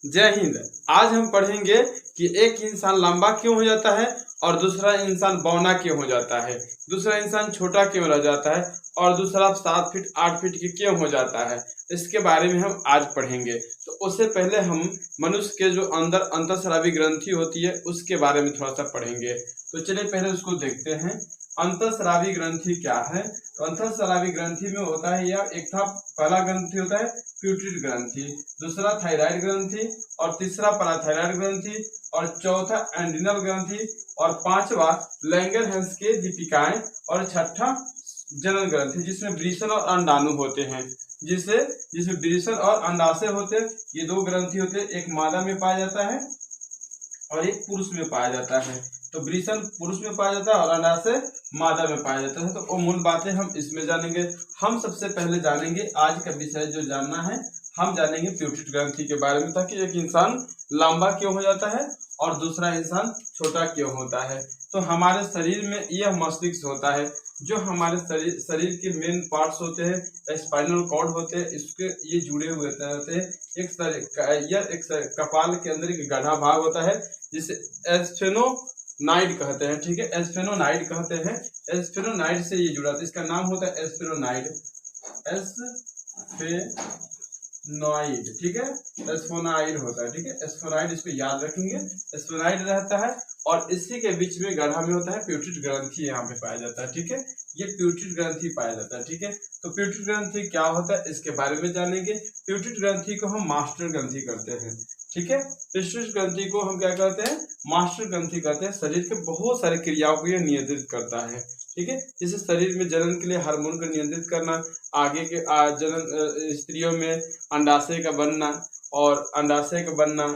जय हिंद। आज हम पढ़ेंगे कि एक इंसान लंबा क्यों हो जाता है और दूसरा इंसान बौना क्यों हो जाता है, दूसरा इंसान छोटा क्यों रह जाता है और दूसरा 7 फीट 8 फीट की क्यों हो जाता है। इसके बारे में हम आज पढ़ेंगे। तो उससे पहले हम मनुष्य के जो अंदर अंतःस्रावी ग्रंथि होती है उसके बारे में थोड़ा सा पढ़ेंगे। तो चलिए पहले उसको देखते हैं। अंतःस्रावी ग्रंथि क्या है। तो अंतःस्रावी ग्रंथि में होता है यार, एक था पहला ग्रंथि होता है प्यूटरी ग्रंथि, दूसरा थायराइड ग्रंथि और तीसरा पैराथायराइड ग्रंथि और चौथा एंड्रिनल ग्रंथि और पांचवा लैंगरहैंस के दीपिकाएं और छठा जनन ग्रंथि जिसमें वृषण और अंडाणु होते हैं। जिसमें वृषण और अंडाशय होते हैं। ये दो ग्रंथि होते हैं, एक मादा में पाया जाता है और एक पुरुष में पाया जाता है। तो वृषण पुरुष में पाया जाता है और अंडाशय मादा में पाया जाता है। तो वो मूल बातें हम इसमें जानेंगे। हम सबसे पहले जानेंगे आज का विषय जो जानना है, हम जानेंगे प्यूटरी ग्रंथि के बारे में, ताकि एक इंसान लंबा क्यों हो जाता है और दूसरा इंसान छोटा क्यों होता है। तो हमारे शरीर में यह मस्तिष्क होता है जो हमारे शरीर के मेन पार्ट्स होते हैं, स्पाइनल कॉर्ड होते हैं, इसके ये जुड़े हुए होते हैं। एक कपाल के अंदर एक गढ़ा भाग होता है जिसे एस्फेनोनाइड कहते हैं। ठीक है, एस्फेनोनाइड कहते हैं। एस्फेनोनाइड से ये जुड़ा था, इसका नाम होता है एस्फेनोनाइड। एस्फेनोइड, ठीक है, एस्फोनाइड होता है। ठीक है, एस्फोनाइड, इसको याद रखेंगे। एस्फोनाइड रहता है और इसी के बीच में गढ़ा में होता है प्यूटरी ग्रंथि, यहाँ पे पाया जाता है। ठीक है, ये प्यूटरी ग्रंथि पाया जाता है। ठीक है, तो प्यूटरी ग्रंथि क्या होता है इसके बारे में जानेंगे। प्यूटरी ग्रंथि को हम मास्टर ग्रंथि करते हैं। ठीक है, प्यूटरी ग्रंथि को हम क्या कहते हैं, मास्टर ग्रंथि कहते हैं। शरीर के बहुत सारी क्रियाओं को यह नियंत्रित करता है। ठीक है, जैसे शरीर में जनन के लिए हार्मोन को नियंत्रित करना, आगे के जनन स्त्रियों में अंडाशय का बनना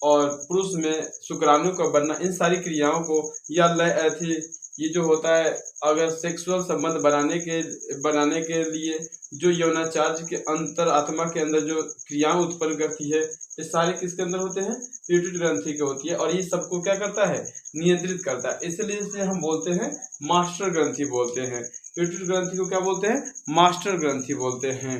और पुरुष में शुक्राणु का बनना, इन सारी क्रियाओं को या ये जो होता है, अगर सेक्सुअल संबंध बनाने के लिए जो यौनाचार्य के अंतर आत्मा के अंदर जो क्रियाएं उत्पन्न करती है, ये सारे किसके अंदर होते हैं, प्यूटरी ग्रंथि के होती है। और ये सबको क्या करता है, नियंत्रित करता है। इसलिए इसे हम बोलते हैं मास्टर ग्रंथि बोलते हैं। प्यूटरी ग्रंथि को क्या बोलते हैं, मास्टर ग्रंथि बोलते हैं।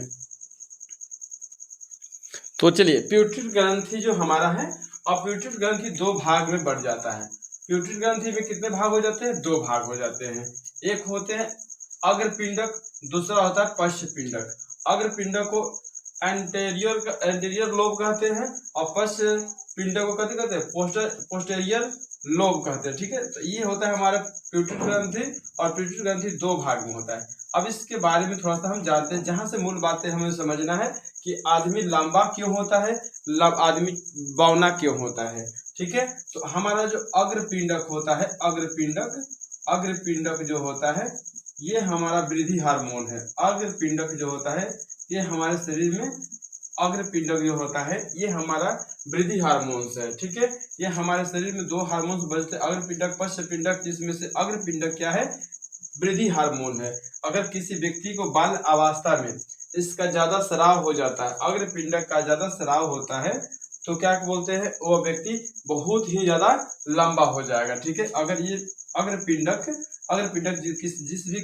तो चलिए, प्यूटरी ग्रंथि जो हमारा है, और प्यूटरी ग्रंथि दो भाग में बढ़ जाता है। प्यूटरी ग्रंथि में कितने भाग हो जाते हैं, दो भाग हो जाते हैं। एक होते हैं अग्रपिंडक, दूसरा होता है पश्च पिंडक। अग्रपिंडक को एंटीरियर लोब कहते हैं और पश्च पिंडक को कहते हैं पोस्टेरियर लोब कहते हैं। ठीक है, तो ये होता है हमारा प्यूटरी ग्रंथि, और प्यूटरी ग्रंथि दो भाग में होता है। अब इसके बारे में थोड़ा सा हम जानते हैं, जहां से मूल बातें हमें समझना है कि आदमी लंबा क्यों होता है, आदमी बौना क्यों होता है। ठीक है, तो हमारा जो अग्रपिंडक होता है, अग्रपिंडक जो होता है, ये हमारा वृद्धि हार्मोन है। अग्रपिंडक जो होता है, ये हमारे शरीर में अग्रपिंडक जो होता है, ये हमारा वृद्धि हार्मोन्स है। ठीक है, ये हमारे शरीर में दो हार्मोन्स बचते हैं, अग्रपिंडक पश्च पिंडक, जिसमें से अग्रपिंडक क्या है, वृद्धि हार्मोन है। अगर किसी व्यक्ति को बाल अवस्था में इसका ज्यादा स्राव हो जाता है, अग्रपिंडक का ज्यादा स्राव होता है, तो क्या बोलते हैं, वो व्यक्ति बहुत ही ज्यादा लंबा हो जाएगा। ठीक है, अगर ये अग्रपिंडक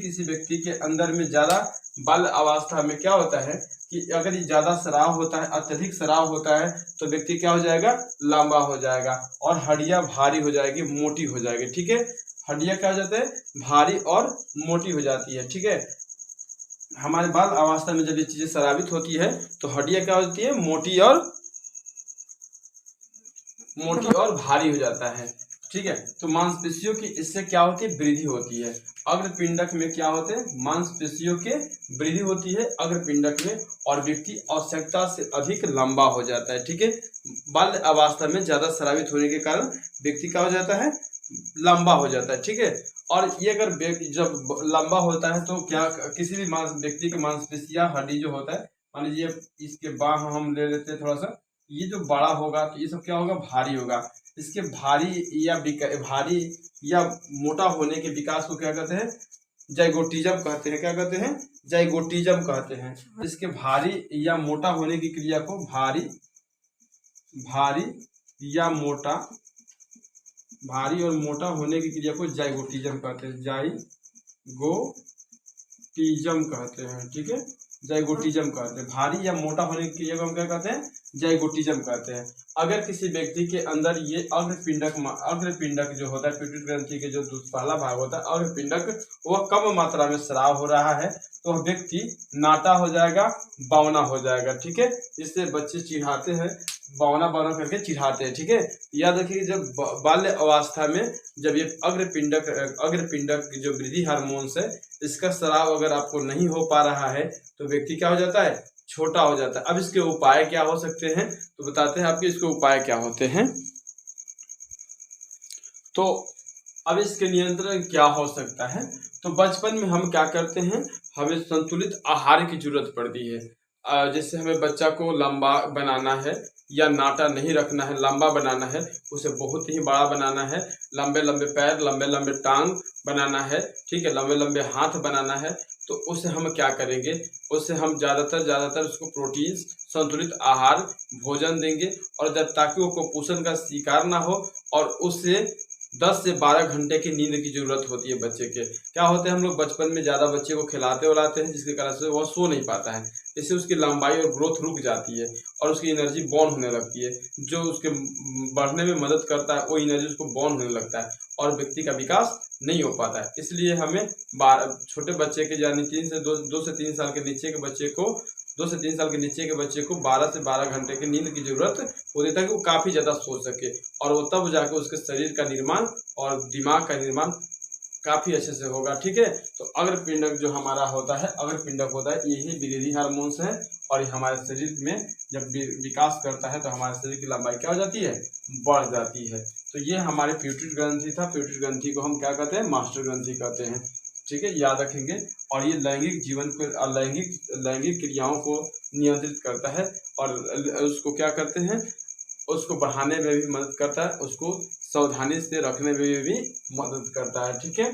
किसी व्यक्ति के अंदर में ज्यादा बाल अवस्था में क्या होता है कि अगर ये ज्यादा स्राव होता है, अत्यधिक स्राव होता है, तो व्यक्ति क्या हो जाएगा, लंबा हो जाएगा और हड्डियां भारी हो जाएगी, मोटी हो जाएगी। ठीक है, हड्डियां क्या हो जाते हैं, भारी और मोटी हो जाती है। ठीक है, हमारे बाल अवस्था में जब ये चीजें स्रावित होती है तो हड्डियां क्या होती है, मोटी और भारी हो जाता है। ठीक है, तो मांसपेशियों की इससे क्या होती है, वृद्धि होती है। अग्रपिंडक में क्या होते हैं, मांसपेशियों के वृद्धि होती है अग्रपिंडक में, और व्यक्ति आवश्यकता से अधिक लंबा हो जाता है। ठीक है, बाल्य अवस्था में ज्यादा स्रावित होने के कारण व्यक्ति क्या हो जाता है, लंबा हो जाता है। ठीक है, और ये अगर जब लंबा होता है तो क्या किसी भी व्यक्ति की मांसपेशियां, हड्डी जो होता है, मान लीजिए इसके बाह हम ले लेते हैं थोड़ा सा, ये जो बड़ा होगा तो ये सब क्या होगा, भारी होगा। इसके भारी या मोटा होने के विकास को क्या कहते हैं, जाइगोटिज्म कहते हैं। क्या कहते हैं, जाइगोटिज्म कहते हैं। इसके भारी या मोटा होने की क्रिया को भारी और मोटा होने की क्रिया को जाइगोटिज्म कहते हैं। जाइगोटिज्म कहते हैं। ठीक है, जाइगोटिज्म कहते हैं। भारी या मोटा होने की क्रिया को हम क्या कहते हैं? जाइगोटिज्म कहते हैं। अगर किसी व्यक्ति के अंदर ये अग्रपिंडक जो होता है, पिट्यूटरी ग्रंथि के जो पहला भाग होता है अग्रपिंडक, वह कम मात्रा में स्राव हो रहा है तो व्यक्ति नाटा हो जाएगा, बौना हो जाएगा। ठीक है, इससे बच्चे चिढ़ाते हैं, बौना करके चिढ़ाते हैं। ठीक है, याद रखिए जब बाल्य अवस्था में जब ये अग्रपिंडक जो वृद्धि हार्मोन्स है, इसका स्राव अगर आपको नहीं हो पा रहा है तो व्यक्ति क्या हो जाता है? छोटा हो जाता है। अब इसके उपाय क्या हो सकते हैं तो बताते हैं आपके इसके उपाय क्या होते हैं। तो अब इसके नियंत्रण क्या हो सकता है? तो बचपन में हम क्या करते हैं, हमें संतुलित आहार की जरूरत पड़ती है। जैसे हमें बच्चा को लंबा बनाना है या नाटा नहीं रखना है, लंबा बनाना है, उसे बहुत ही बड़ा बनाना है, लंबे लंबे पैर, लंबे लंबे टांग बनाना है, ठीक है, लंबे लंबे हाथ बनाना है, तो उसे हम क्या करेंगे, उसे हम ज़्यादातर उसको प्रोटीन, संतुलित आहार, भोजन देंगे और जब ताकि वो कुपोषण का शिकार ना हो। और उससे 10 से 12 घंटे की नींद की जरूरत होती है बच्चे के। क्या होते हैं, हम लोग बचपन में ज़्यादा बच्चे को खिलाते उलाते हैं जिसके कारण से वह सो नहीं पाता है, इससे उसकी लंबाई और ग्रोथ रुक जाती है और उसकी एनर्जी बर्न होने लगती है। जो उसके बढ़ने में मदद करता है वो एनर्जी उसको बर्न होने लगता है और व्यक्ति का विकास नहीं हो पाता है। इसलिए हमें छोटे बच्चे के यानी 2 से 3 साल के नीचे के बच्चे को 2 से 3 साल के नीचे के बच्चे को 12 से 12 घंटे की नींद की जरूरत होती है ताकि वो काफ़ी ज़्यादा सो सके और वो तब जाके उसके शरीर का निर्माण और दिमाग का निर्माण काफ़ी अच्छे से होगा। ठीक है, तो अग्रपिंडक जो हमारा होता है, अग्रपिंडक होता है, यही वृद्धि हार्मोन्स है और ये हमारे शरीर में जब विकास करता है तो हमारे शरीर की लंबाई क्या हो जाती है? बढ़ जाती है। तो ये हमारे पिट्यूटरी ग्रंथि था। पिट्यूटरी ग्रंथि को हम क्या कहते हैं? मास्टर ग्रंथि कहते हैं। ठीक है, याद रखेंगे। और ये लैंगिक जीवन को, लैंगिक क्रियाओं को नियंत्रित करता है और उसको क्या करते हैं, उसको बढ़ाने में भी मदद करता है, उसको सावधानी से रखने में भी मदद करता है। ठीक है।